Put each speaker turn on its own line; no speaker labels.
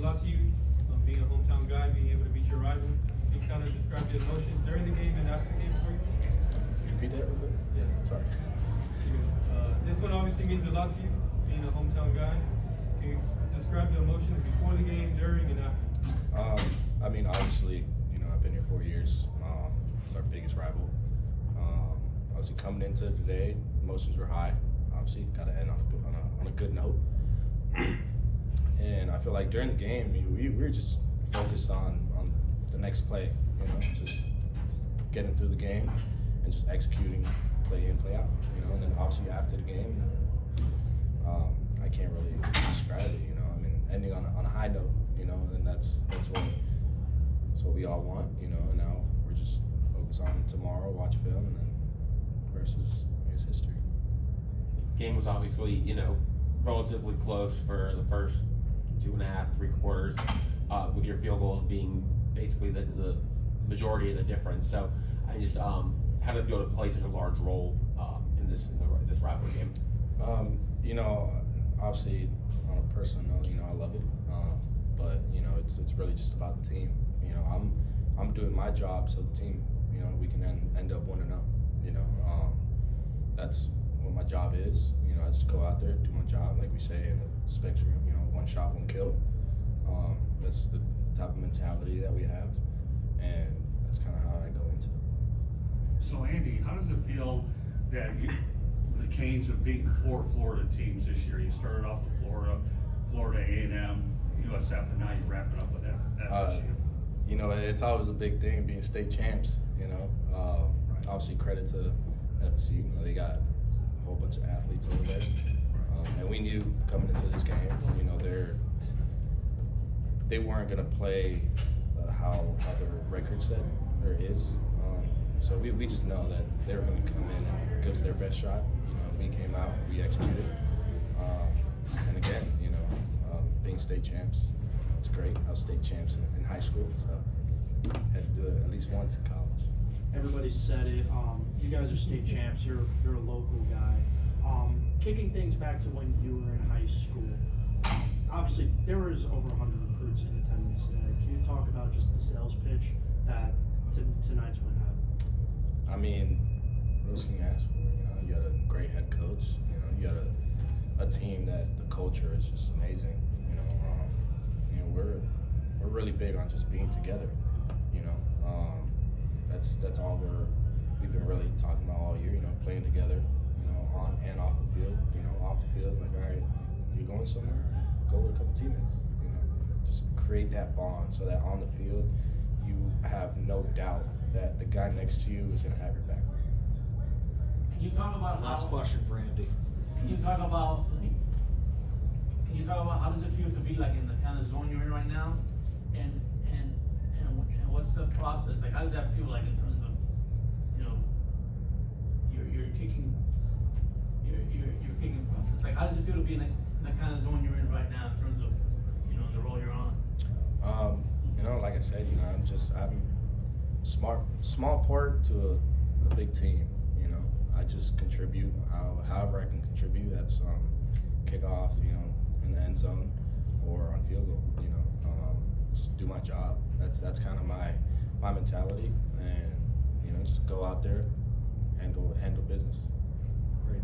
lot to you, being a hometown guy, being able to beat your rival. Can you kind of describe the emotions during the game and after the game for you?
Repeat that real quick?
Yeah.
Sorry.
This one obviously means a lot to you, being a hometown guy. Can you describe the emotions before the game, during, and after?
I mean, obviously, I've been here 4 years. It's our biggest rival. Obviously, coming into today, emotions were high. Obviously, got to end on a good note. And I feel like during the game, we were just focused on the next play. Just getting through the game and just executing play in, play out. And then obviously after the game, I can't really describe it. I mean, ending on a high note. And that's what we all want. And now we're just focused on tomorrow, watch film, and then the rest is history.
Game was obviously, relatively close for the first 2.5, 3 quarters, with your field goals being basically the majority of the difference. So I just, how did it feel to play such a large role in this rivalry game?
Obviously on a personal note, I love it. But it's really just about the team. I'm doing my job so the team, we can end up 1-0. That's what my job is. I just go out there, do my job, like we say in the spectrum. One shot, one kill. That's the type of mentality that we have, and that's kind of how I go into it.
So Andy, how does it feel that the Canes have beaten 4 Florida teams this year? You started off with Florida A&M, USF, and now you're wrapping up with FSU.
It's always a big thing being state champs. Obviously credit to FSU. They got a whole bunch of athletes over there, and we knew coming into this game, they weren't gonna play how their record said or is. So we just know that they were gonna come in and give us their best shot. We came out, we executed, and again, being state champs, it's great. I was state champs in high school, so had to do it at least once in college.
Everybody said it. You guys are state champs. You're a local guy. Kicking things back to when you were in high school, obviously there was over 100 recruits in attendance today. Can you talk about just the sales pitch that tonight's win had?
I mean, what else can you ask for? You got a great head coach. You got a team that the culture is just amazing. We're really big on just being together. That's all we've been really talking about all year. Playing together. On and off the field. Off the field, like, all right, you're going somewhere, go with a couple teammates. Just create that bond so that on the field you have no doubt that the guy next to you is going to have your back.
Can you talk about
Last question for Andy.
Can you talk about how does it feel to be like in the kind of zone you're in right now, and what's the process like? How does that feel like in terms of your kicking process? Like, how does it feel to be in the kind of zone you're in right now in terms of the role you're on?
Like I said, I'm small part to a big team. I just contribute however I can contribute. That's kickoff, in the end zone or on field goal. Just do my job. That's kind of my mentality, and just go out there, handle business.
Great.